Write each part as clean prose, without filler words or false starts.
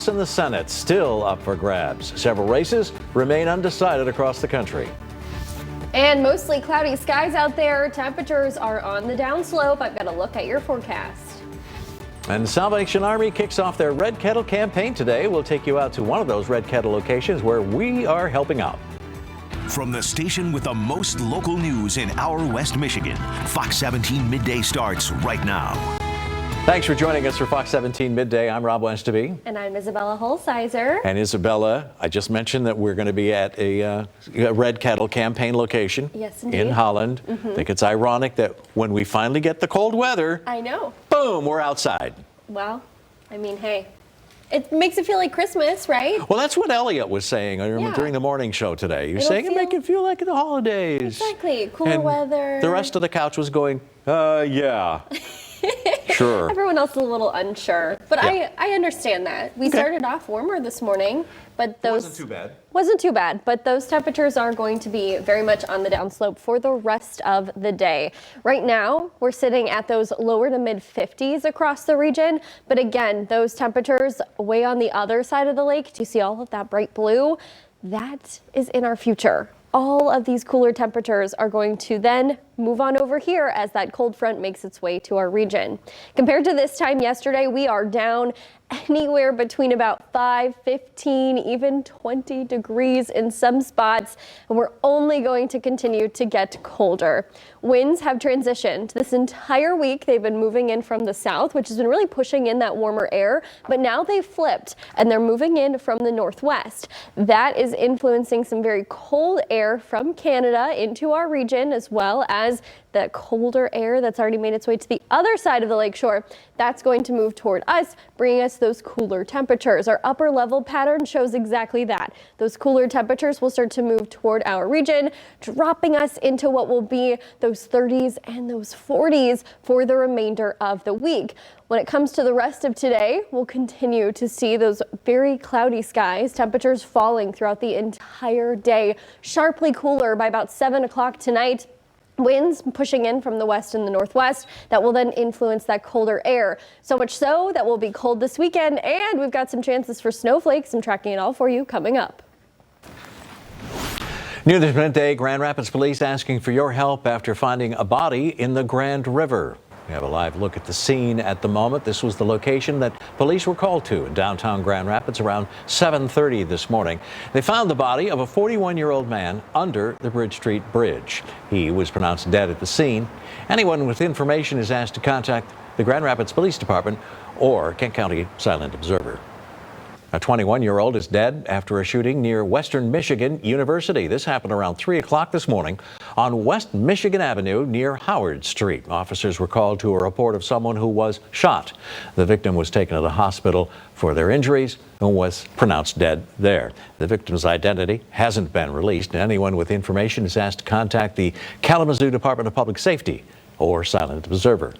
In the Senate, still up for grabs. Several races remain undecided across the country. And mostly cloudy skies out there. Temperatures are on the downslope. I've got a look at your forecast. And the Salvation Army kicks off their Red Kettle campaign today. We'll take you out to one of those Red Kettle locations where we are helping out. From the station with the most local news in our West Michigan, Fox 17 Midday starts right now. Thanks for joining us for Fox 17 Midday. I'm Rob Westby. And I'm Isabella Holsizer. And Isabella, I just mentioned that we're going to be at a Red Kettle campaign location. Yes, indeed. In Holland. I think it's ironic that when we finally get the cold weather, I know. Boom, we're outside. Well, I mean, hey, it makes it feel like Christmas, right? Well, that's what Elliot was saying during the morning show today. He was saying it make it feel like the holidays. Exactly. Cooler weather. The rest of the couch was going, yeah. Sure. Everyone else is a little unsure, but I understand that. We started off warmer this morning, but those wasn't too bad. But those temperatures are going to be very much on the downslope for the rest of the day. Right now, we're sitting at those lower to mid 50s across the region. But again, those temperatures way on the other side of the lake. Do you see all of that bright blue? That is in our future. All of these cooler temperatures are going to then move on over here as that cold front makes its way to our region. Compared to this time yesterday, we are down anywhere between about 5, 15, even 20 degrees in some spots, and we're only going to continue to get colder. Winds have transitioned this entire week. They've been moving in from the south, which has been really pushing in that warmer air, but now they've flipped and they're moving in from the northwest. That is influencing some very cold air from Canada into our region, as well as the colder air that's already made its way to the other side of the lakeshore. That's going to move toward us, bringing us those cooler temperatures. Our upper level pattern shows exactly that. Those cooler temperatures will start to move toward our region, dropping us into what will be those 30s and those 40s for the remainder of the week. When it comes to the rest of today, we'll continue to see those very cloudy skies, temperatures falling throughout the entire day, sharply cooler by about 7 o'clock tonight. Winds pushing in from the west and the northwest that will then influence that colder air. So much so that we'll be cold this weekend, and we've got some chances for snowflakes. I'm tracking it all for you coming up. Near this midday, Grand Rapids police asking for your help after finding a body in the Grand River. We have a live look at the scene at the moment. This was the location that police were called to in downtown Grand Rapids around 7:30 this morning. They found the body of a 41-year-old man under the Bridge Street Bridge. He was pronounced dead at the scene. Anyone with information is asked to contact the Grand Rapids Police Department or Kent County Silent Observer. A 21-year-old is dead after a shooting near Western Michigan University. This happened around 3 o'clock this morning on West Michigan Avenue near Howard Street. Officers were called to a report of someone who was shot. The victim was taken to the hospital for their injuries and was pronounced dead there. The victim's identity hasn't been released. Anyone with information is asked to contact the Kalamazoo Department of Public Safety or Silent Observer.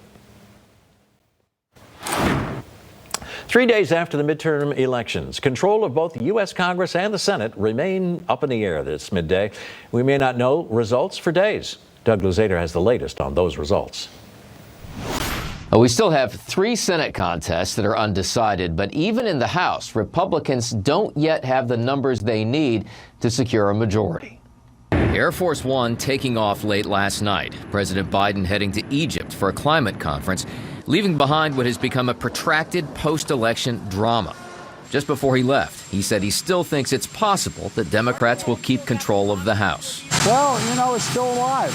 3 days after the midterm elections, control of both the U.S. Congress and the Senate remain up in the air this midday. We may not know results for days. Doug Luzader has the latest on those results. We still have 3 Senate contests that are undecided, but even in the House, Republicans don't yet have the numbers they need to secure a majority. Air Force One taking off late last night. President Biden heading to Egypt for a climate conference, leaving behind what has become a protracted post-election drama. Just before he left, he said he still thinks it's possible that Democrats will keep control of the House. Well, you know, it's still alive.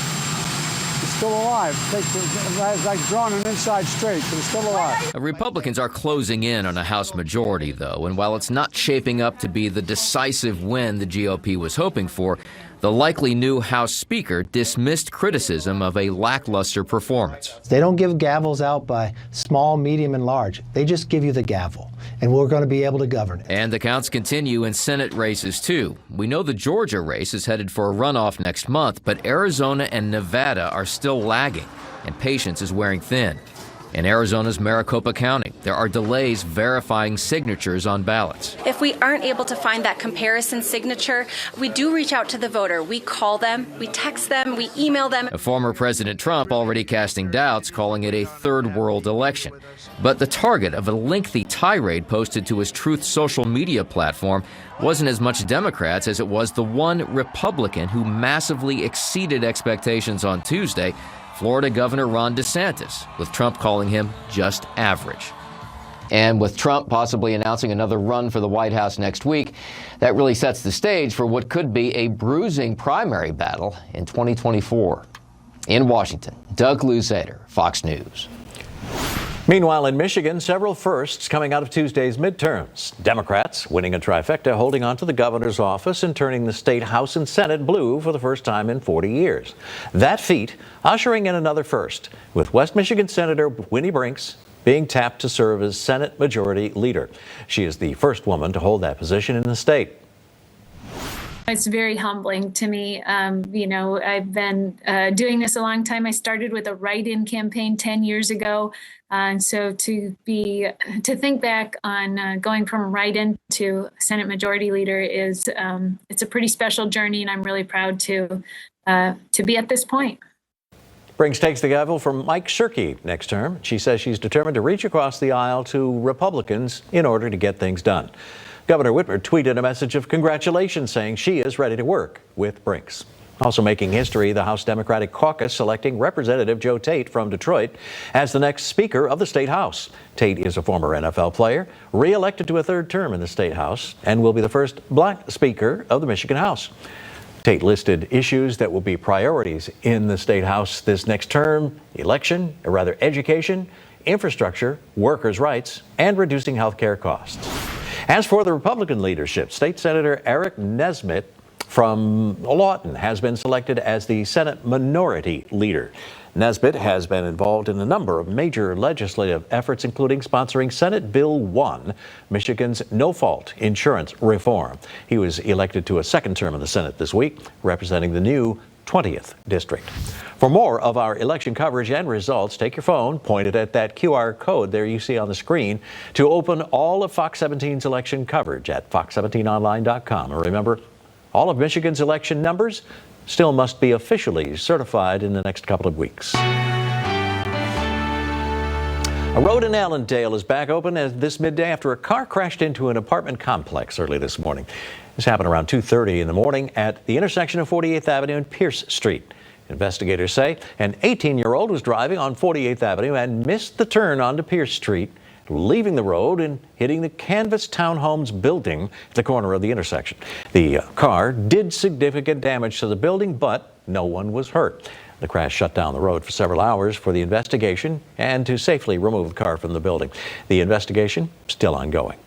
It's still alive. It's like drawing an inside straight, but it's still alive. Republicans are closing in on a House majority, though, and while it's not shaping up to be the decisive win the GOP was hoping for, the likely new House Speaker dismissed criticism of a lackluster performance. They don't give gavels out by small, medium, and large. They just give you the gavel, and we're going to be able to govern it. And the counts continue in Senate races, too. We know the Georgia race is headed for a runoff next month, but Arizona and Nevada are still lagging, and patience is wearing thin. In Arizona's Maricopa County, there are delays verifying signatures on ballots. If we aren't able to find that comparison signature, we do reach out to the voter. We call them, we text them, we email them. Former President Trump already casting doubts, calling it a third world election. But the target of a lengthy tirade posted to his Truth social media platform wasn't as much Democrats as it was the one Republican who massively exceeded expectations on Tuesday, Florida Governor Ron DeSantis, with Trump calling him just average. And with Trump possibly announcing another run for the White House next week, that really sets the stage for what could be a bruising primary battle in 2024. In Washington, Doug Luzader, Fox News. Meanwhile, in Michigan, several firsts coming out of Tuesday's midterms. Democrats winning a trifecta, holding on to the governor's office and turning the state House and Senate blue for the first time in 40 years. That feat ushering in another first, with West Michigan Senator Winnie Brinks being tapped to serve as Senate Majority Leader. She is the first woman to hold that position in the state. It's very humbling to me. I've been doing this a long time. I started with a write-in campaign 10 years ago. And so to think back on going from write-in to Senate Majority Leader is, it's a pretty special journey, and I'm really proud to be at this point. Brinks takes the gavel from Mike Shirkey next term. She says she's determined to reach across the aisle to Republicans in order to get things done. Governor Whitmer tweeted a message of congratulations, saying she is ready to work with Brinks. Also making history, the House Democratic Caucus selecting Representative Joe Tate from Detroit as the next Speaker of the State House. Tate is a former NFL player, re-elected to a third term in the State House, and will be the first black Speaker of the Michigan House. Tate listed issues that will be priorities in the State House this next term: education, infrastructure, workers' rights, and reducing health care costs. As for the Republican leadership, State Senator Eric Nesbitt from Lawton has been selected as the Senate Minority Leader. Nesbitt has been involved in a number of major legislative efforts, including sponsoring Senate Bill 1, Michigan's no-fault insurance reform. He was elected to a second term in the Senate this week, representing the new 20th District. For more of our election coverage and results, take your phone, point it at that QR code there you see on the screen to open all of Fox 17's election coverage at fox17online.com. And remember, all of Michigan's election numbers still must be officially certified in the next couple of weeks. A road in Allendale is back open this midday after a car crashed into an apartment complex early this morning. This happened around 2:30 in the morning at the intersection of 48th Avenue and Pierce Street. Investigators say an 18-year-old was driving on 48th Avenue and missed the turn onto Pierce Street, leaving the road and hitting the Canvas Townhomes building at the corner of the intersection. The car did significant damage to the building, but no one was hurt. The crash shut down the road for several hours for the investigation and to safely remove the car from the building. The investigation still ongoing.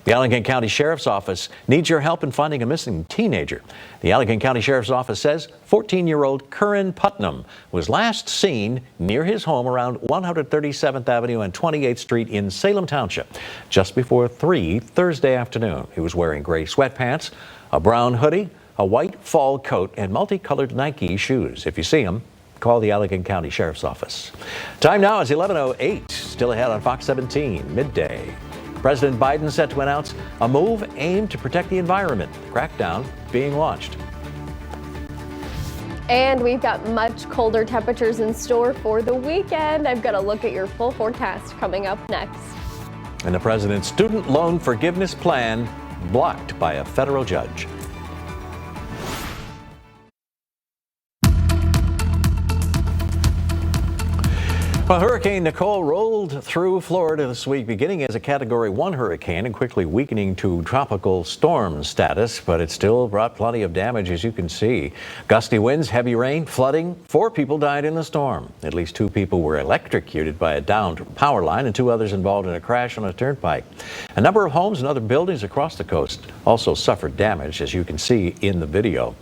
The Allegan County Sheriff's Office needs your help in finding a missing teenager. The Allegan County Sheriff's Office says 14-year-old Curran Putnam was last seen near his home around 137th Avenue and 28th Street in Salem Township just before 3 Thursday afternoon. He was wearing gray sweatpants, a brown hoodie, a white fall coat, and multicolored Nike shoes. If you see him, call the Allegan County Sheriff's Office. Time now is 11:08. Still ahead on Fox 17 Midday. President Biden set to announce a move aimed to protect the environment. Crackdown being launched. And we've got much colder temperatures in store for the weekend. I've got a look at your full forecast coming up next. And the president's student loan forgiveness plan blocked by a federal judge. Well, Hurricane Nicole rolled through Florida this week, beginning as a Category 1 hurricane and quickly weakening to tropical storm status, but it still brought plenty of damage, as you can see. Gusty winds, heavy rain, flooding. 4 people died in the storm. At least 2 people were electrocuted by a downed power line and 2 others involved in a crash on a turnpike. A number of homes and other buildings across the coast also suffered damage, as you can see in the video.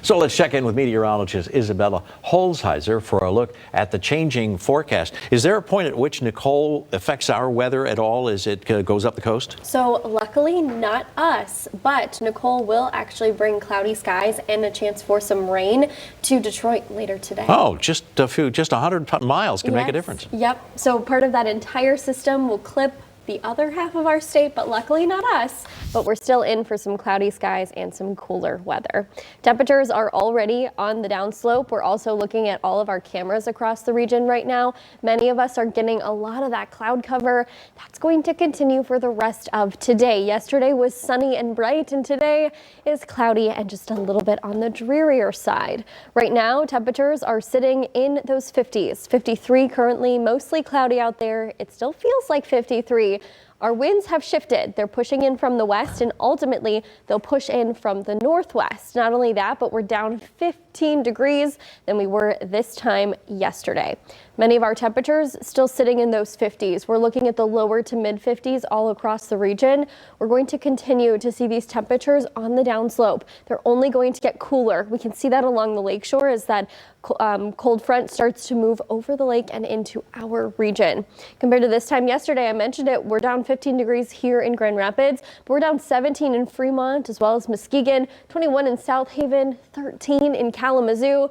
So let's check in with meteorologist Isabella Holzheiser for a look at the changing forecast. Is there a point at which Nicole affects our weather at all as it goes up the coast? So luckily not us, but Nicole will actually bring cloudy skies and a chance for some rain to Detroit later today. Oh, just 100 miles can make a difference. Yep. So part of that entire system will clip the other half of our state, but luckily not us. But we're still in for some cloudy skies and some cooler weather. Temperatures are already on the downslope. We're also looking at all of our cameras across the region right now. Many of us are getting a lot of that cloud cover. That's going to continue for the rest of today. Yesterday was sunny and bright, and today is cloudy and just a little bit on the drearier side. Right now, temperatures are sitting in those 50s. 53 currently, mostly cloudy out there. It still feels like 53. Our winds have shifted. They're pushing in from the west, and ultimately they'll push in from the northwest. Not only that, but we're down 15 degrees than we were this time yesterday. Many of our temperatures still sitting in those 50s. We're looking at the lower to mid 50s all across the region. We're going to continue to see these temperatures on the downslope. They're only going to get cooler. We can see that along the lakeshore as that cold front starts to move over the lake and into our region. Compared to this time yesterday, I mentioned it, we're down 15 degrees here in Grand Rapids, but we're down 17 in Fremont as well as Muskegon, 21 in South Haven, 13 in Kalamazoo.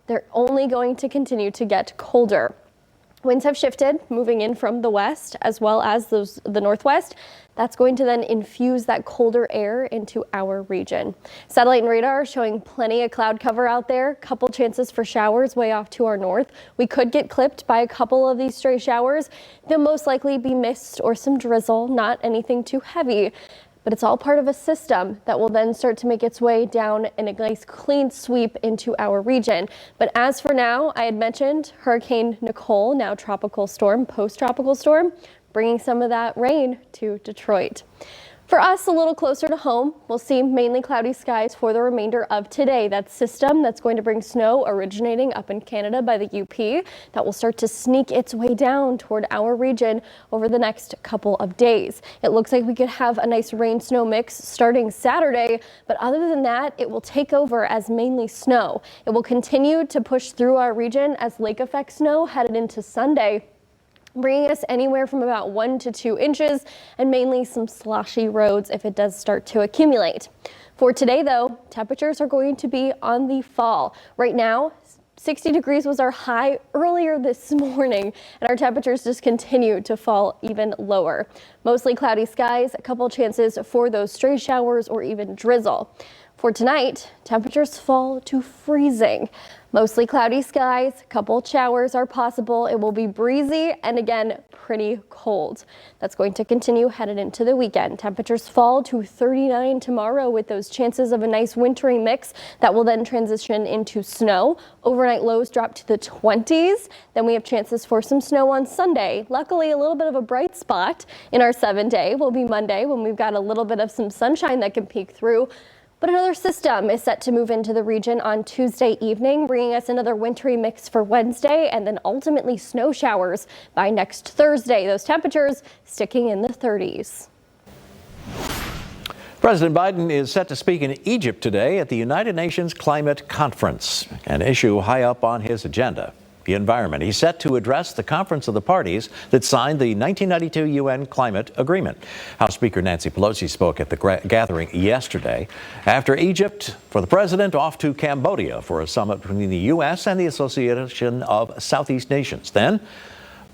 They're only going to continue to get colder. Winds have shifted, moving in from the west as well as the northwest. That's going to then infuse that colder air into our region. Satellite and radar are showing plenty of cloud cover out there. Couple chances for showers way off to our north. We could get clipped by a couple of these stray showers. They'll most likely be mist or some drizzle, not anything too heavy. But it's all part of a system that will then start to make its way down in a nice clean sweep into our region. But as for now, I had mentioned Hurricane Nicole, now tropical storm, post-tropical storm, bringing some of that rain to Detroit. For us, a little closer to home, we'll see mainly cloudy skies for the remainder of today. That system that's going to bring snow originating up in Canada by the UP that will start to sneak its way down toward our region over the next couple of days. It looks like we could have a nice rain-snow mix starting Saturday, but other than that, it will take over as mainly snow. It will continue to push through our region as lake effect snow headed into Sunday, bringing us anywhere from about 1 to 2 inches and mainly some sloshy roads if it does start to accumulate. For today, though, temperatures are going to be on the fall. Right now, 60 degrees was our high earlier this morning, and our temperatures just continue to fall even lower. Mostly cloudy skies, a couple chances for those stray showers or even drizzle. For tonight, temperatures fall to freezing. Mostly cloudy skies, a couple showers are possible. It will be breezy and again, pretty cold. That's going to continue headed into the weekend. Temperatures fall to 39 tomorrow with those chances of a nice wintry mix that will then transition into snow. Overnight lows drop to the 20s. Then we have chances for some snow on Sunday. Luckily, a little bit of a bright spot in our 7-day will be Monday when we've got a little bit of some sunshine that can peek through. But another system is set to move into the region on Tuesday evening, bringing us another wintry mix for Wednesday and then ultimately snow showers by next Thursday. Those temperatures sticking in the 30s. President Biden is set to speak in Egypt today at the United Nations Climate Conference, an issue high up on his agenda. The environment. He's set to address the Conference of the Parties that signed the 1992 UN Climate Agreement. House Speaker Nancy Pelosi spoke at the gathering yesterday. After Egypt, for the president, off to Cambodia for a summit between the U.S. and the Association of Southeast Nations. Then,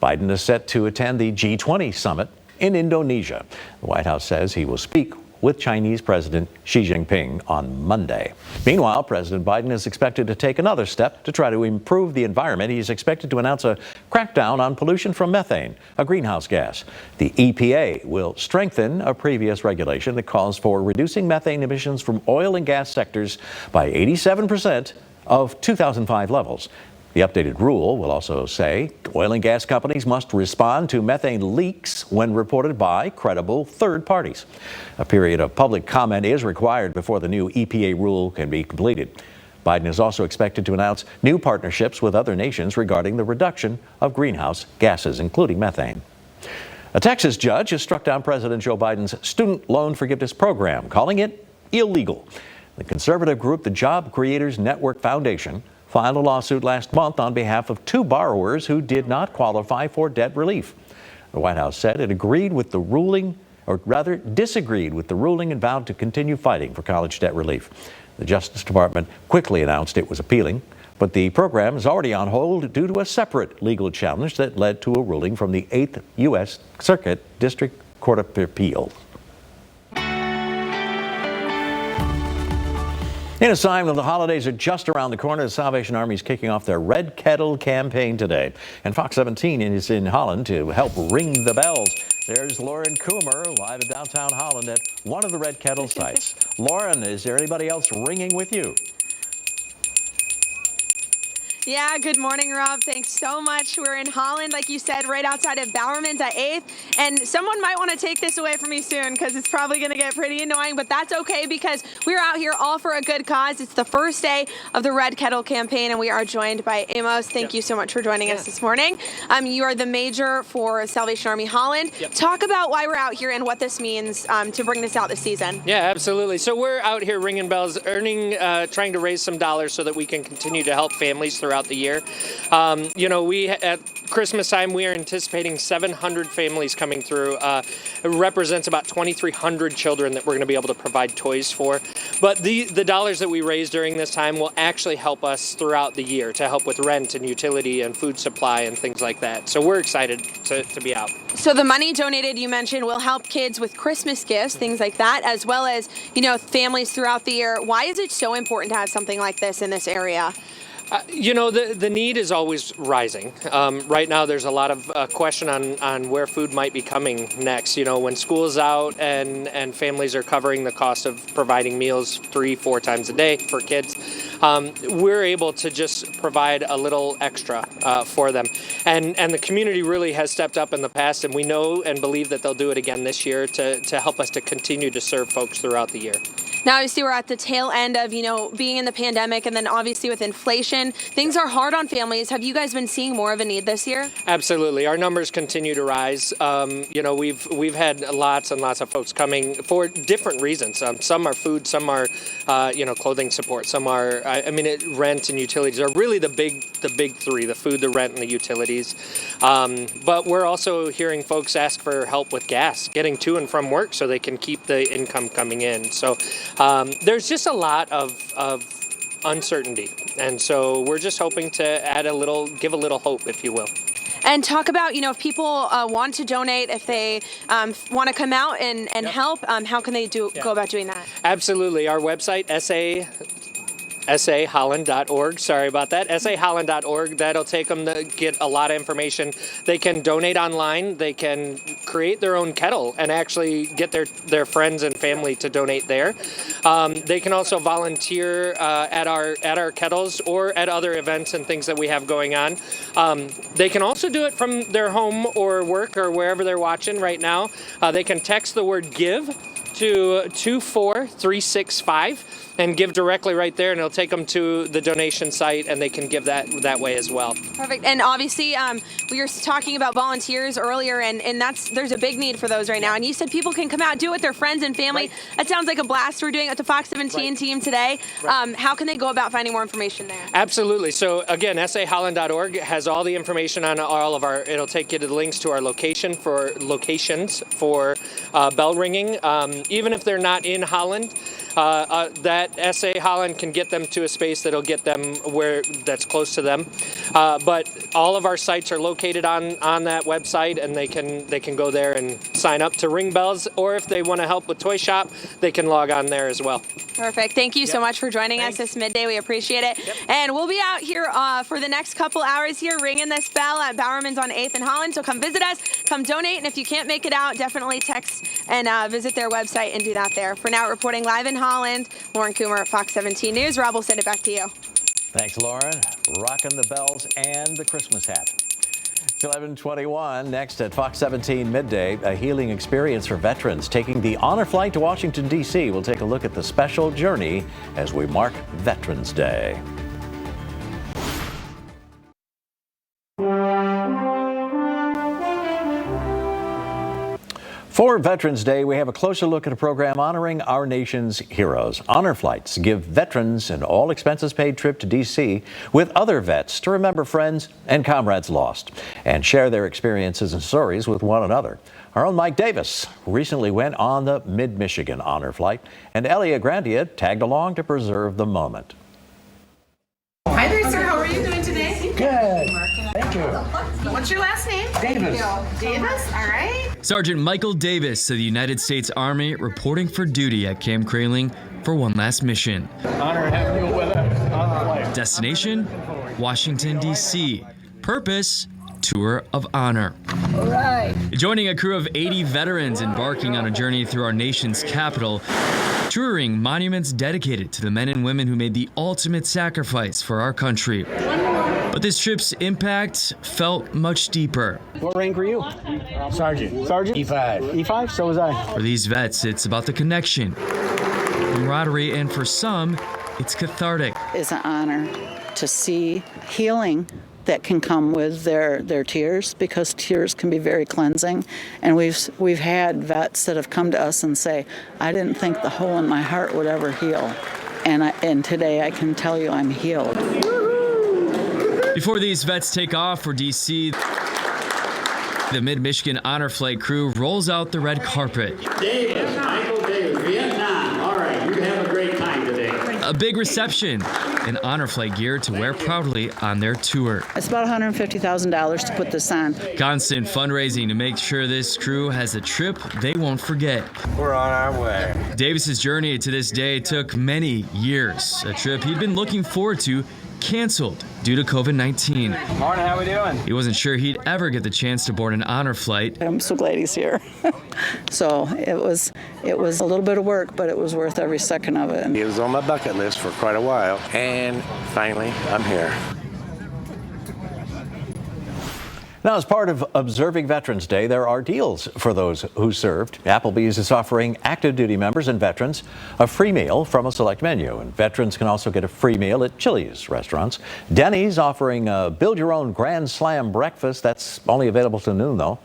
Biden is set to attend the G20 summit in Indonesia. The White House says he will speak with Chinese President Xi Jinping on Monday. Meanwhile, President Biden is expected to take another step to try to improve the environment. He's expected to announce a crackdown on pollution from methane, a greenhouse gas. The EPA will strengthen a previous regulation that calls for reducing methane emissions from oil and gas sectors by 87% of 2005 levels. The updated rule will also say oil and gas companies must respond to methane leaks when reported by credible third parties. A period of public comment is required before the new EPA rule can be completed. Biden is also expected to announce new partnerships with other nations regarding the reduction of greenhouse gases, including methane. A Texas judge has struck down President Joe Biden's student loan forgiveness program, calling it illegal. The conservative group, the Job Creators Network Foundation, filed a lawsuit last month on behalf of 2 borrowers who did not qualify for debt relief. The White House said it agreed with the ruling, or rather disagreed with the ruling, and vowed to continue fighting for college debt relief. The Justice Department quickly announced it was appealing, but the program is already on hold due to a separate legal challenge that led to a ruling from the 8th U.S. Circuit District Court of Appeals. In a sign that the holidays are just around the corner, the Salvation Army is kicking off their Red Kettle campaign today. And Fox 17 is in Holland to help ring the bells. There's Lauren Coomer live in downtown Holland at one of the Red Kettle sites. Lauren, is there anybody else ringing with you? Yeah, good morning, Rob. Thanks so much. We're in Holland, like you said, right outside of Bowerman's at 8th. And someone might want to take this away from me soon because it's probably going to get pretty annoying, but that's okay because we're out here all for a good cause. It's the first day of the Red Kettle campaign, and we are joined by Amos. Thank you so much for joining us this morning. You are the major for Salvation Army Holland. Talk about why we're out here and what this means to bring this out this season. Yeah, absolutely. So we're out here ringing bells, trying to raise some dollars so that we can continue to help families throughout the year. We at Christmas time, we are anticipating 700 families coming through. It represents about 2,300 children that we're going to be able to provide toys for. But the dollars that we raise during this time will actually help us throughout the year to help with rent and utility and food supply and things like that. So we're excited to be out. So the money donated, you mentioned, will help kids with Christmas gifts, things like that, as well as, families throughout the year. Why is it so important to have something like this in this area? The need is always rising. Right now, there's a lot of question on where food might be coming next. When school's out and families are covering the cost of providing meals 3-4 times a day for kids, we're able to just provide a little extra for them. And the community really has stepped up in the past, and we know and believe that they'll do it again this year to help us to continue to serve folks throughout the year. Now, obviously, we're at the tail end of, being in the pandemic, and then obviously with inflation, things are hard on families. Have you guys been seeing more of a need this year? Absolutely. Our numbers continue to rise. We've had lots and lots of folks coming for different reasons. Some are food, some are, clothing support, some are, rent and utilities are really the big three, the food, the rent, and the utilities. But we're also hearing folks ask for help with gas, getting to and from work so they can keep the income coming in. So there's just a lot of uncertainty, and so we're just hoping to give a little hope, if you will. And talk about, if people want to donate, if they want to come out and help, how can they go about doing that? Absolutely. Our website, saholland.org. Sorry about that. saholland.org. That'll take them to get a lot of information. They can donate online. They can create their own kettle and actually get their friends and family to donate there. They can also volunteer at our kettles or at other events and things that we have going on. They can also do it from their home or work or wherever they're watching right now. They can text the word GIVE to 24365 and give directly right there, and it'll take them to the donation site, and they can give that way as well. Perfect. And obviously, we were talking about volunteers earlier, and there's a big need for those right now. And you said people can come out and do it with their friends and family. Right. That sounds like a blast. We're doing it with the Fox 17 team today. Right. How can they go about finding more information there? Absolutely. So again, saholland.org has all the information on all of it'll take you to the links to our locations for bell ringing. Even if they're not in Holland, that SA Holland can get them to a space that'll get them where that's close to them. But all of our sites are located on that website, and they can go there and sign up to ring bells, or if they want to help with Toy Shop, they can log on there as well. Perfect. Thank you so much for joining us this midday. We appreciate it. And we'll be out here for the next couple hours here ringing this bell at Bowerman's on 8th in Holland. So come visit us, come donate, and if you can't make it out, definitely text and visit their website and do that there. For now, reporting live in Holland, Lauren Coomer, Fox 17 News. Rob, we'll send it back to you. Thanks, Lauren. Rocking the bells and the Christmas hat. It's 11:21. Next at Fox 17 Midday, a healing experience for veterans taking the honor flight to Washington, D.C. We'll take a look at the special journey as we mark Veterans Day. For Veterans Day, we have a closer look at a program honoring our nation's heroes. Honor flights give veterans an all-expenses-paid trip to D.C. with other vets to remember friends and comrades lost and share their experiences and stories with one another. Our own Mike Davis recently went on the Mid-Michigan honor flight, and Elia Grandia tagged along to preserve the moment. Hi there, sir. How are you doing today? Good. Thank you. What's your last name? Davis. Davis? All right. Sergeant Michael Davis of the United States Army reporting for duty at Camp Kraling for one last mission. Honor having you with us on the flight. Destination, Washington, D.C. Purpose, Tour of Honor. All right. Joining a crew of 80 veterans embarking on a journey through our nation's capital, touring monuments dedicated to the men and women who made the ultimate sacrifice for our country. But this trip's impact felt much deeper. What rank were you? Sergeant. Sergeant? E5. E5? So was I. For these vets, it's about the connection, camaraderie, and for some, it's cathartic. It's an honor to see healing that can come with their tears, because tears can be very cleansing. And we've had vets that have come to us and say, I didn't think the hole in my heart would ever heal. And today I can tell you I'm healed. Before these vets take off for D.C., the Mid-Michigan Honor Flight crew rolls out the red carpet. Davis, Michael Davis, Vietnam. All right, you have a great time today. A big reception and Honor Flight gear to wear proudly on their tour. It's about $150,000 to put this on. Constant fundraising to make sure this crew has a trip they won't forget. We're on our way. Davis's journey to this day took many years. A trip he'd been looking forward to canceled due to COVID-19. Morning, how we doing? He wasn't sure he'd ever get the chance to board an honor flight. I'm so glad he's here. So it was a little bit of work, but it was worth every second of it. It was on my bucket list for quite a while, and finally, I'm here. Now, as part of observing Veterans Day, there are deals for those who served. Applebee's is offering active duty members and veterans a free meal from a select menu, and veterans can also get a free meal at Chili's restaurants. Denny's offering a build-your-own Grand Slam breakfast. That's only available till noon, though.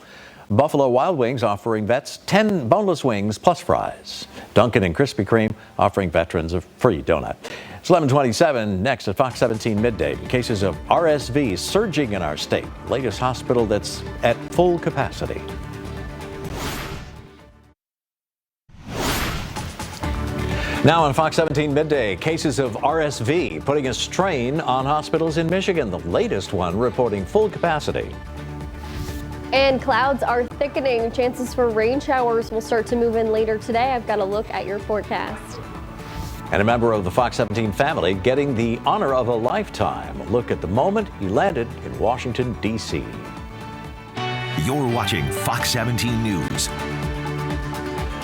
Buffalo Wild Wings offering vets 10 boneless wings plus fries. Dunkin' and Krispy Kreme offering veterans a free donut. It's 11:27 next at Fox 17 Midday. Cases of RSV surging in our state. Latest hospital that's at full capacity. Now on Fox 17 Midday, cases of RSV putting a strain on hospitals in Michigan. The latest one reporting full capacity. And clouds are thickening. Chances for rain showers will start to move in later today. I've got a look at your forecast. And a member of the Fox 17 family getting the honor of a lifetime. A look at the moment he landed in Washington, D.C. You're watching Fox 17 News.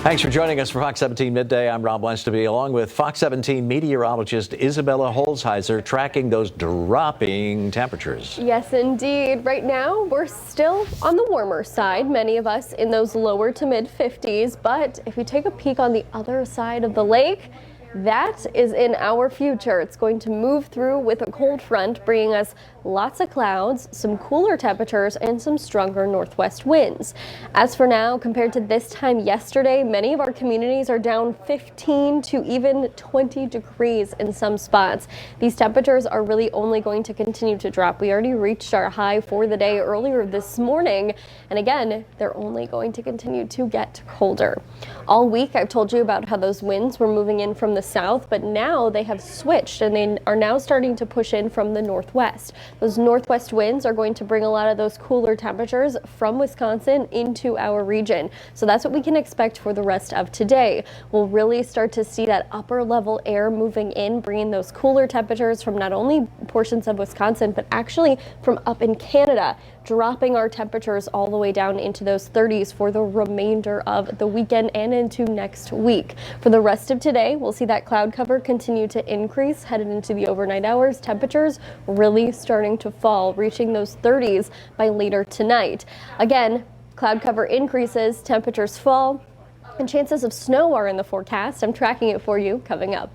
Thanks for joining us for Fox 17 Midday. I'm Rob Westoby, along with Fox 17 meteorologist Isabella Holzheiser, tracking those dropping temperatures. Yes, indeed. Right now, we're still on the warmer side, many of us in those lower to mid 50s. But if you take a peek on the other side of the lake, that is in our future. It's going to move through with a cold front, bringing us lots of clouds, some cooler temperatures, and some stronger northwest winds. As for now, compared to this time yesterday, many of our communities are down 15 to even 20 degrees in some spots. These temperatures are really only going to continue to drop. We already reached our high for the day earlier this morning, and again, they're only going to continue to get colder. All week, I've told you about how those winds were moving in from the south, but now they have switched and they are now starting to push in from the northwest. Those northwest winds are going to bring a lot of those cooler temperatures from Wisconsin into our region. So that's what we can expect for the rest of today. We'll really start to see that upper level air moving in, bringing those cooler temperatures from not only portions of Wisconsin, but actually from up in Canada, dropping our temperatures all the way down into those 30s for the remainder of the weekend and into next week. For the rest of today, we'll see that cloud cover continue to increase headed into the overnight hours. Temperatures really starting to fall, reaching those 30s by later tonight. Again, cloud cover increases, temperatures fall, and chances of snow are in the forecast. I'm tracking it for you coming up.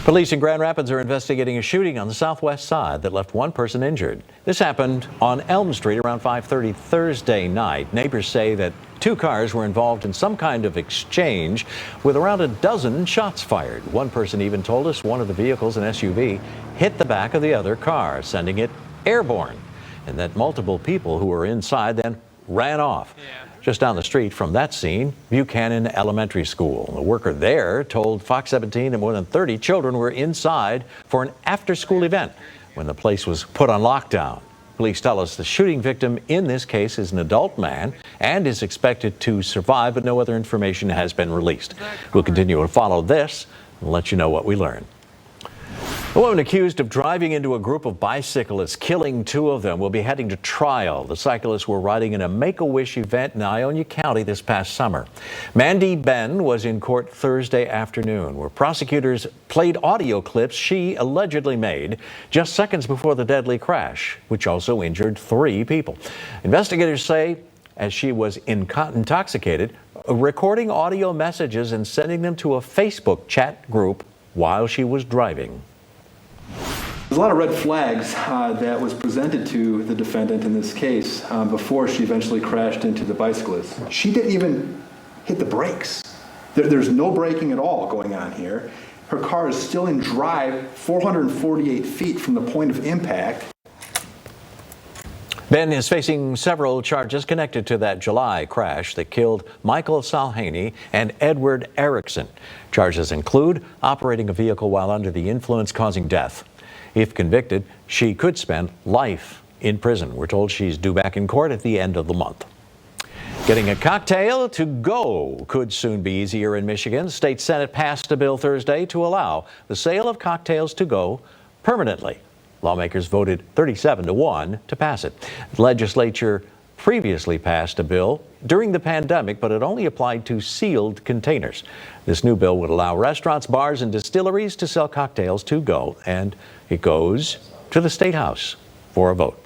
Police in Grand Rapids are investigating a shooting on the southwest side that left one person injured. This happened on Elm Street around 5:30 Thursday night. Neighbors say that two cars were involved in some kind of exchange with around a dozen shots fired. One person even told us one of the vehicles, an SUV, hit the back of the other car, sending it airborne, and that multiple people who were inside then ran off. Just down the street from that scene, Buchanan Elementary School. A worker there told Fox 17 that more than 30 children were inside for an after-school event when the place was put on lockdown. Police tell us the shooting victim in this case is an adult man and is expected to survive, but no other information has been released. We'll continue to follow this and let you know what we learn. A woman accused of driving into a group of bicyclists, killing two of them, will be heading to trial. The cyclists were riding in a Make-A-Wish event in Ionia County this past summer. Mandy Ben was in court Thursday afternoon, where prosecutors played audio clips she allegedly made just seconds before the deadly crash, which also injured 3 people. Investigators say as she was intoxicated, recording audio messages and sending them to a Facebook chat group while she was driving. There's a lot of red flags that was presented to the defendant in this case before she eventually crashed into the bicyclist. She didn't even hit the brakes. There's no braking at all going on here. Her car is still in drive 448 feet from the point of impact. Ben is facing several charges connected to that July crash that killed Michael Salhaney and Edward Erickson. Charges include operating a vehicle while under the influence causing death. If convicted, she could spend life in prison. We're told she's due back in court at the end of the month. Getting a cocktail to go could soon be easier in Michigan. State Senate passed a bill Thursday to allow the sale of cocktails to go permanently. Lawmakers voted 37-1 to pass it. The legislature previously passed a bill during the pandemic, but it only applied to sealed containers. This new bill would allow restaurants, bars, and distilleries to sell cocktails to go, and it goes to the State House for a vote.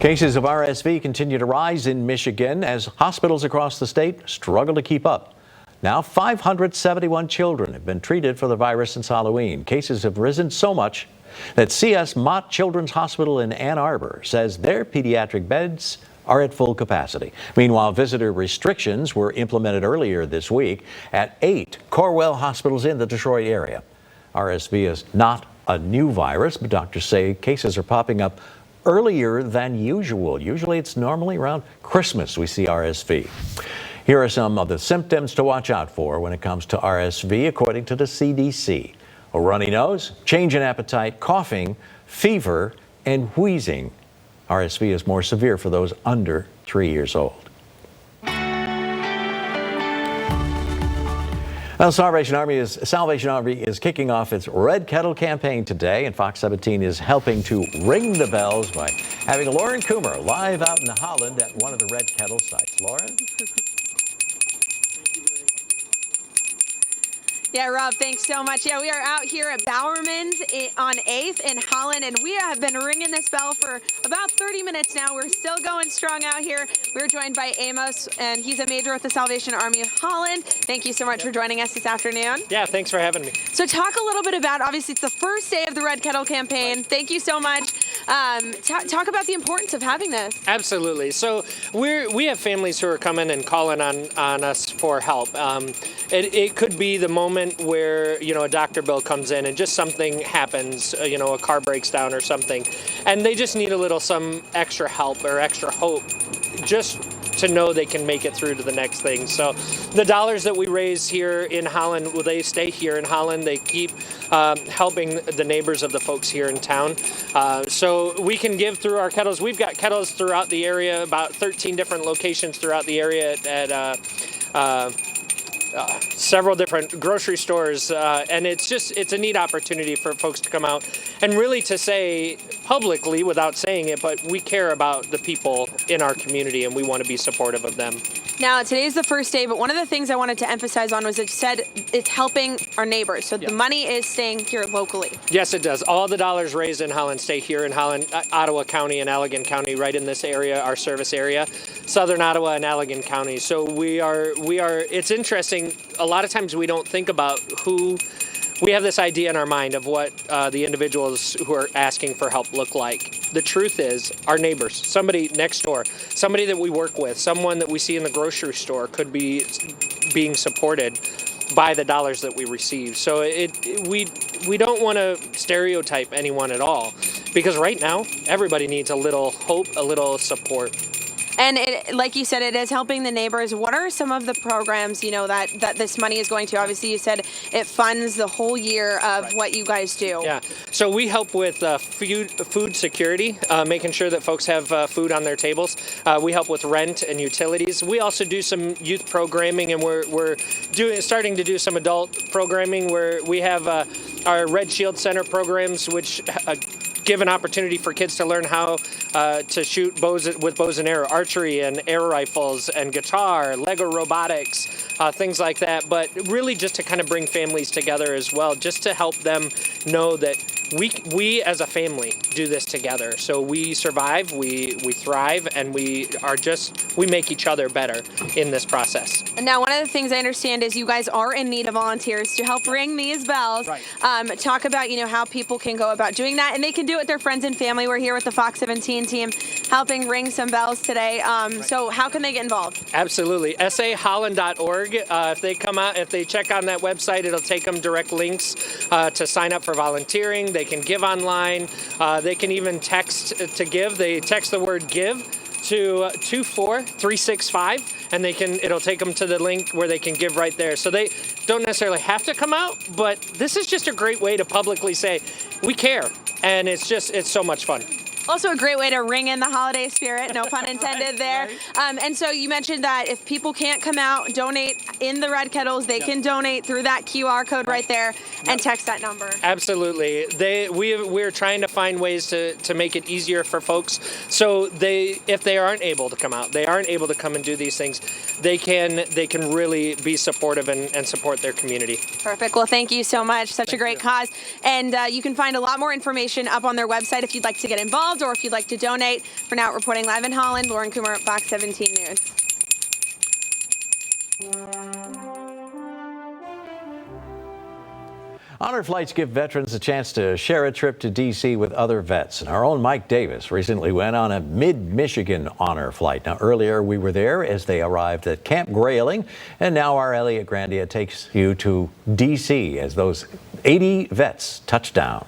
Cases of RSV continue to rise in Michigan as hospitals across the state struggle to keep up. Now 571 children have been treated for the virus since Halloween. Cases have risen so much that C.S. Mott Children's Hospital in Ann Arbor says their pediatric beds are at full capacity. Meanwhile, visitor restrictions were implemented earlier this week at 8 Corwell hospitals in the Detroit area. RSV is not a new virus, but doctors say cases are popping up earlier than usual. Usually it's normally around Christmas we see RSV. Here are some of the symptoms to watch out for when it comes to RSV, according to the CDC. A runny nose, change in appetite, coughing, fever, and wheezing. RSV is more severe for those under 3 years old. Well, Salvation Army is kicking off its Red Kettle campaign today, and Fox 17 is helping to ring the bells by having Lauren Coomer live out in Holland at one of the Red Kettle sites. Lauren? Yeah, Rob, thanks so much. Yeah, we are out here at Bowerman's on 8th in Holland, and we have been ringing this bell for about 30 minutes now. We're still going strong out here. We're joined by Amos, and he's a major with the Salvation Army of Holland. Thank you so much for joining us this afternoon. Yeah, thanks for having me. So talk a little bit about, obviously, it's the first day of the Red Kettle campaign. Thank you so much. Talk about the importance of having this. Absolutely. So we have families who are coming and calling on us for help. It could be the moment where, you know, a doctor bill comes in and just something happens, you know, a car breaks down or something, and they just need some extra help or extra hope just to know they can make it through to the next thing. So the dollars that we raise here in Holland, well, they stay here in Holland. They keep helping the neighbors of the folks here in town. So we can give through our kettles. We've got kettles throughout the area, about 13 different locations throughout the area at several different grocery stores, and it's a neat opportunity for folks to come out and really to say publicly, without saying it, but we care about the people in our community and we want to be supportive of them. Now, today's the first day, but one of the things I wanted to emphasize on was it said it's helping our neighbors. So the money is staying here locally. Yes, it does. All the dollars raised in Holland stay here in Holland, Ottawa County and Allegan County, right in this area, our service area, Southern Ottawa and Allegan County. So it's interesting. A lot of times we don't think about we have this idea in our mind of what the individuals who are asking for help look like. The truth is, our neighbors, somebody next door, somebody that we work with, someone that we see in the grocery store could be being supported by the dollars that we receive. So we don't want to stereotype anyone at all, because right now everybody needs a little hope, a little support. And like you said, it is helping the neighbors. What are some of the programs, that this money is going to? Obviously, you said it funds the whole year of what you guys do. Yeah. So we help with food security, making sure that folks have food on their tables. We help with rent and utilities. We also do some youth programming, and we're starting to do some adult programming where we have our Red Shield Center programs, which give an opportunity for kids to learn how to shoot with bows and arrow, archery and air rifles and guitar, Lego robotics, things like that. But really just to kind of bring families together as well, just to help them know that we as a family do this together. So we survive, we thrive, and we make each other better in this process. And now, one of the things I understand is you guys are in need of volunteers to help ring these bells. Right. Talk about, how people can go about doing that, and they can do it with their friends and family. We're here with the Fox 17 team helping ring some bells today. So how can they get involved? Absolutely. saholland.org. If they check on that website, it'll take them direct links to sign up for volunteering. They can give online. They can even text to give. They text the word give to 24365, and it'll take them to the link where they can give right there. So they don't necessarily have to come out, but this is just a great way to publicly say we care, and it's so much fun. Also a great way to ring in the holiday spirit, no pun intended there. And so you mentioned that if people can't come out, donate in the red kettles, they can donate through that QR code right there and text that number. Absolutely. We're trying to find ways to make it easier for folks. So if they aren't able to come out, they aren't able to come and do these things, they can really be supportive and support their community. Perfect. Well, thank you so much. Such a great cause. And you can find a lot more information up on their website if you'd like to get involved or if you'd like to donate. For now, reporting live in Holland, Lauren Coomer, Fox 17 News. Honor flights give veterans a chance to share a trip to D.C. with other vets. And our own Mike Davis recently went on a mid-Michigan honor flight. Now, earlier we were there as they arrived at Camp Grayling, and now our Elliot Grandia takes you to D.C. as those 80 vets touch down.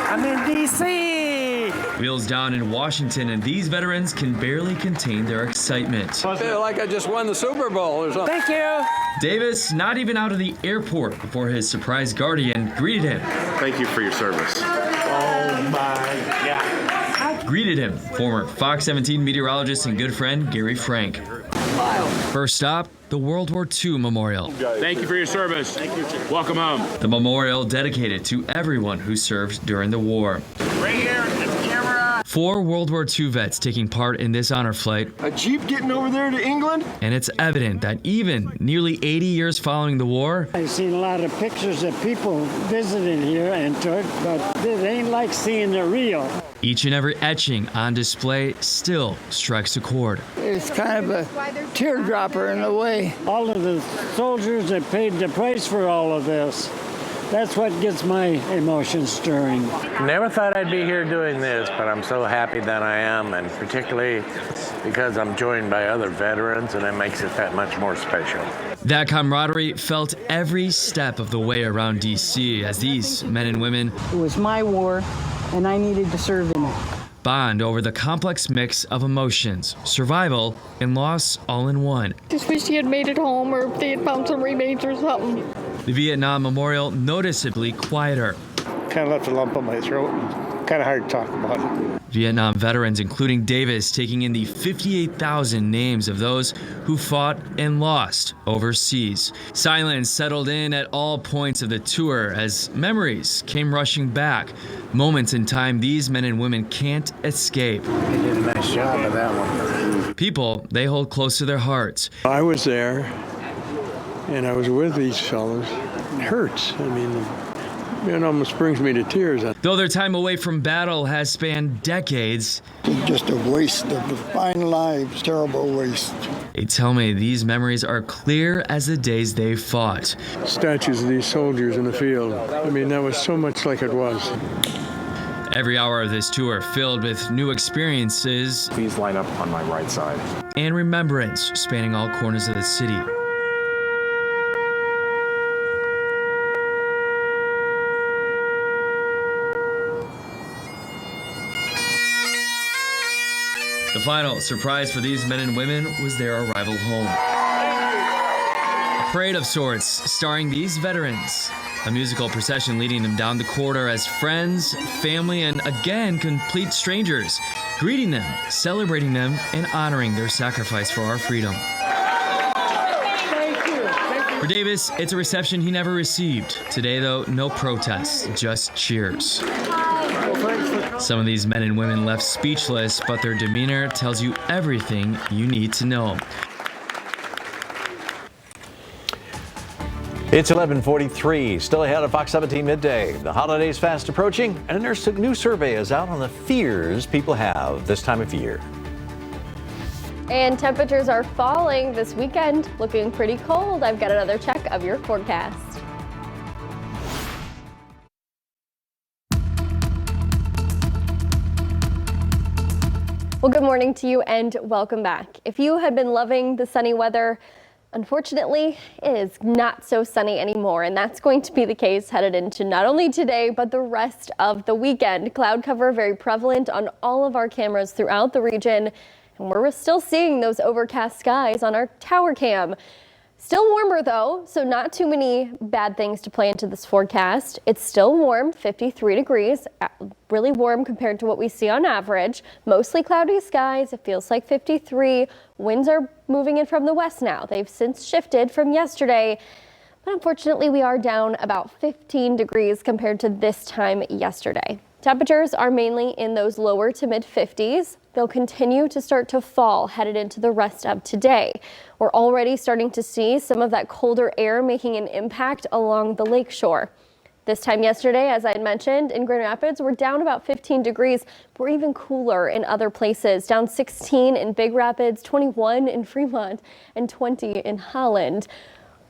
I'm in D.C. Wheels down in Washington, and these veterans can barely contain their excitement. I feel like I just won the Super Bowl or something. Thank you. Davis, not even out of the airport before his surprise guardian greeted him. Thank you for your service. Oh my God. Greeted him, former Fox 17 meteorologist and good friend Gary Frank. First stop, the World War II Memorial. Thank you for your service. Welcome home. The memorial dedicated to everyone who served during the war. Right here, that's the camera. 4 World War II vets taking part in this honor flight. A Jeep getting over there to England? And it's evident that even nearly 80 years following the war, I've seen a lot of pictures of people visiting here and to it, but it ain't like seeing the real. each and every etching on display still strikes a chord. It's kind of a teardropper in a way. All of the soldiers that paid the price for all of this, that's what gets my emotions stirring. Never thought I'd be here doing this, but I'm so happy that I am, and particularly because I'm joined by other veterans, and it makes it that much more special. That camaraderie felt every step of the way around D.C. as these men and women It was my war, and I needed to serve in it. bond over the complex mix of emotions, survival, and loss all in one. Just wish he had made it home, or if they had found some remains or something. The Vietnam Memorial noticeably quieter. Kind of left a lump on my throat. kind of hard to talk about it. Vietnam veterans, including Davis, taking in the 58,000 names of those who fought and lost overseas. Silence settled in at all points of the tour as memories came rushing back. Moments in time these men and women can't escape. They did a nice job of that one. People they hold close to their hearts. I was there, and I was with these fellows. It hurts. I mean, it almost brings me to tears. Though their time away from battle has spanned decades, just a waste of fine lives, terrible waste. They tell me these memories are clear as the days they fought. Statues of these soldiers in the field. I mean, that was so much like it was. Every hour of this tour filled with new experiences. Please line up on my right side. And remembrance spanning all corners of the city. The final surprise for these men and women was their arrival home. A parade of sorts starring these veterans. A musical procession leading them down the corridor as friends, family, and again, complete strangers, greeting them, celebrating them, and honoring their sacrifice for our freedom. For Davis, it's a reception he never received. Today, though, no protests, just cheers. Some of these men and women left speechless, but their demeanor tells you everything you need to know. It's 11:43, still ahead of Fox 17 Midday. The holidays fast approaching, and a new survey is out on the fears people have this time of year. And temperatures are falling this weekend, looking pretty cold. I've got another check of your forecast. Well, good morning to you and welcome back. If you had been loving the sunny weather, unfortunately, it is not so sunny anymore, and that's going to be the case headed into not only today, but the rest of the weekend. Cloud cover very prevalent on all of our cameras throughout the region, and we're still seeing those overcast skies on our tower cam. Still warmer though, so not too many bad things to play into this forecast. It's still warm, 53 degrees, really warm compared to what we see on average. Mostly cloudy skies, it feels like 53. Winds are moving in from the west now. They've since shifted from yesterday, but unfortunately we are down about 15 degrees compared to this time yesterday. Temperatures are mainly in those lower to mid 50s. They'll continue to start to fall headed into the rest of today. We're already starting to see some of that colder air making an impact along the lakeshore. This time yesterday, as I had mentioned, in Grand Rapids, we're down about 15 degrees. We're even cooler in other places, down 16 in Big Rapids, 21 in Fremont, and 20 in Holland.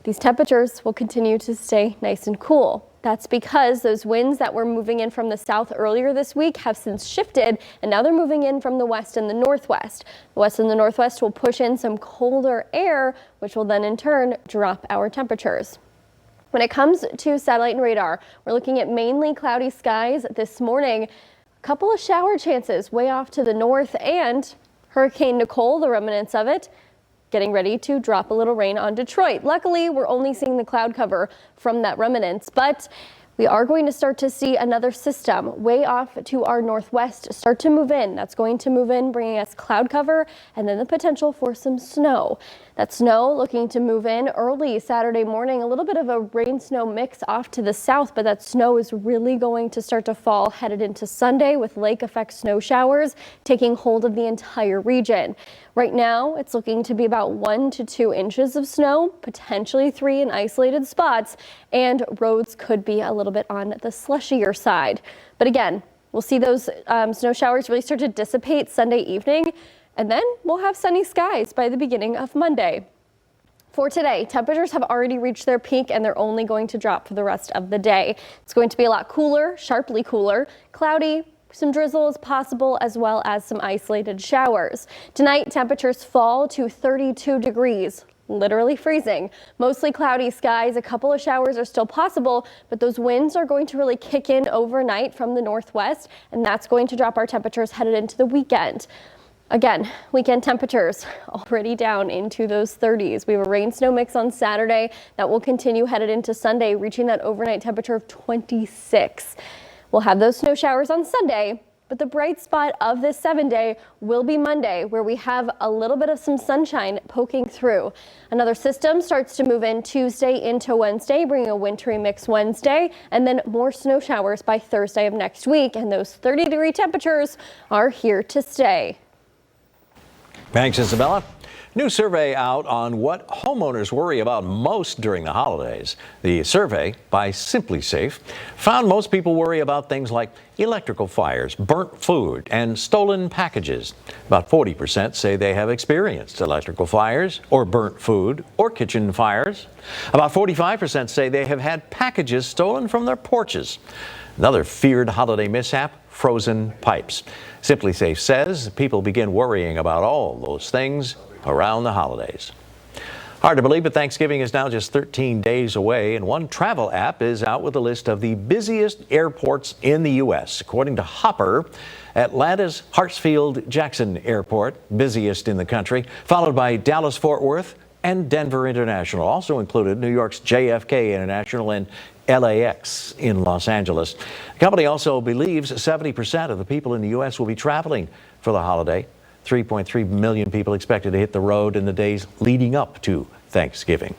These temperatures will continue to stay nice and cool. That's because those winds that were moving in from the south earlier this week have since shifted, and now they're moving in from the west and the northwest. The west and the northwest will push in some colder air, which will then in turn drop our temperatures. When it comes to satellite and radar, we're looking at mainly cloudy skies this morning. A couple of shower chances way off to the north, and Hurricane Nicole, the remnants of it, getting ready to drop a little rain on Detroit. Luckily, we're only seeing the cloud cover from that remnants, but we are going to start to see another system way off to our northwest start to move in. That's going to move in, bringing us cloud cover and then the potential for some snow. That snow looking to move in early Saturday morning, a little bit of a rain-snow mix off to the south, but that snow is really going to start to fall headed into Sunday with lake effect snow showers taking hold of the entire region. Right now, it's looking to be about 1 to 2 inches of snow, potentially 3 in isolated spots, and roads could be a little bit on the slushier side. But again, we'll see those snow showers really start to dissipate Sunday evening, and then we'll have sunny skies by the beginning of Monday. For today, temperatures have already reached their peak and they're only going to drop for the rest of the day. It's going to be a lot cooler, sharply cooler, cloudy, some drizzle is possible, as well as some isolated showers. Tonight, temperatures fall to 32 degrees. Literally freezing. Mostly cloudy skies, a couple of showers are still possible, but those winds are going to really kick in overnight from the northwest, and that's going to drop our temperatures headed into the weekend. Again, weekend temperatures already down into those 30s. We have a rain-snow mix on Saturday that will continue headed into Sunday, reaching that overnight temperature of 26. We'll have those snow showers on Sunday, but the bright spot of this 7-day will be Monday, where we have a little bit of some sunshine poking through. Another system starts to move in Tuesday into Wednesday, bringing a wintry mix Wednesday, and then more snow showers by Thursday of next week. And those 30-degree temperatures are here to stay. Thanks, Isabella. New survey out on what homeowners worry about most during the holidays. The survey by Simply Safe found most people worry about things like electrical fires, burnt food, and stolen packages. About 40% say they have experienced electrical fires or burnt food or kitchen fires. About 45% say they have had packages stolen from their porches. Another feared holiday mishap, frozen pipes. Simply Safe says people begin worrying about all those things around the holidays. Hard to believe, but Thanksgiving is now just 13 days away, and one travel app is out with a list of the busiest airports in the U.S. According to Hopper, Atlanta's Hartsfield-Jackson Airport, busiest in the country, followed by Dallas-Fort Worth and Denver International. Also included New York's JFK International and LAX in Los Angeles. The company also believes 70% of the people in the U.S. will be traveling for the holiday. 3.3 million people expected to hit the road in the days leading up to Thanksgiving.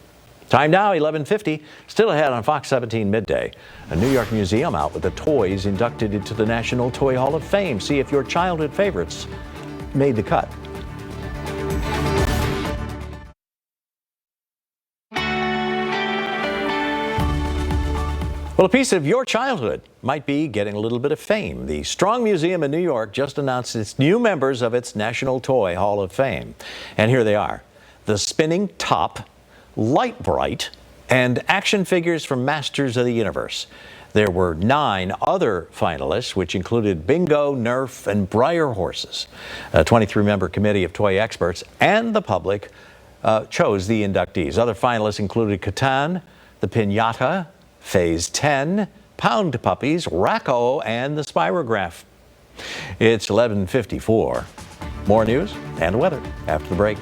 Time now, 11:50. Still ahead on Fox 17 Midday. A New York museum out with the toys inducted into the National Toy Hall of Fame. See if your childhood favorites made the cut. Well, a piece of your childhood might be getting a little bit of fame. The Strong Museum in New York just announced its new members of its National Toy Hall of Fame. And here they are: the Spinning Top, Light Bright, and action figures from Masters of the Universe. There were 9 other finalists, which included Bingo, Nerf, and Breyer horses. A 23-member committee of toy experts and the public chose the inductees. Other finalists included Catan, the Piñata, Phase 10, Pound Puppies, Racco, and the Spirograph. It's 11:54. More news and weather after the break.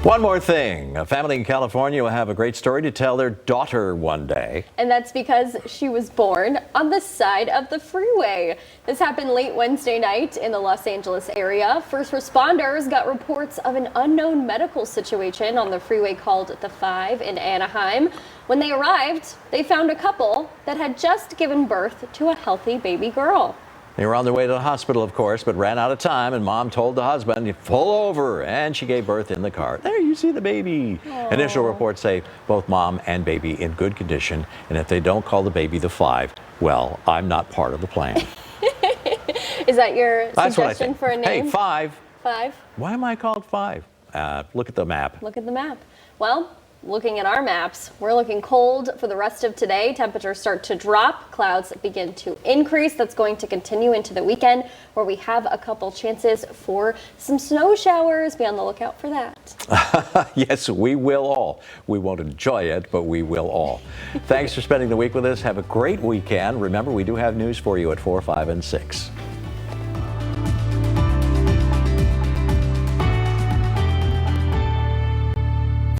One more thing. A family in California will have a great story to tell their daughter one day. And that's because she was born on the side of the freeway. This happened late Wednesday night in the Los Angeles area. First responders got reports of an unknown medical situation on the freeway called the 5 in Anaheim. When they arrived, they found a couple that had just given birth to a healthy baby girl. They were on their way to the hospital, of course, but ran out of time, and Mom told the husband, pull over, and she gave birth in the car. There, you see the baby. Aww. Initial reports say both mom and baby in good condition, and if they don't call the baby the 5, well, I'm not part of the plan. Is that your That's suggestion for a name? Hey, 5. 5? Why am I called 5? Look at the map. Look at the map. Well, looking at our maps, we're looking cold for the rest of today. Temperatures start to drop. Clouds begin to increase. That's going to continue into the weekend, where we have a couple chances for some snow showers. Be on the lookout for that. Yes, we will all. We won't enjoy it, but we will all. Thanks for spending the week with us. Have a great weekend. Remember, we do have news for you at 4, 5, and 6.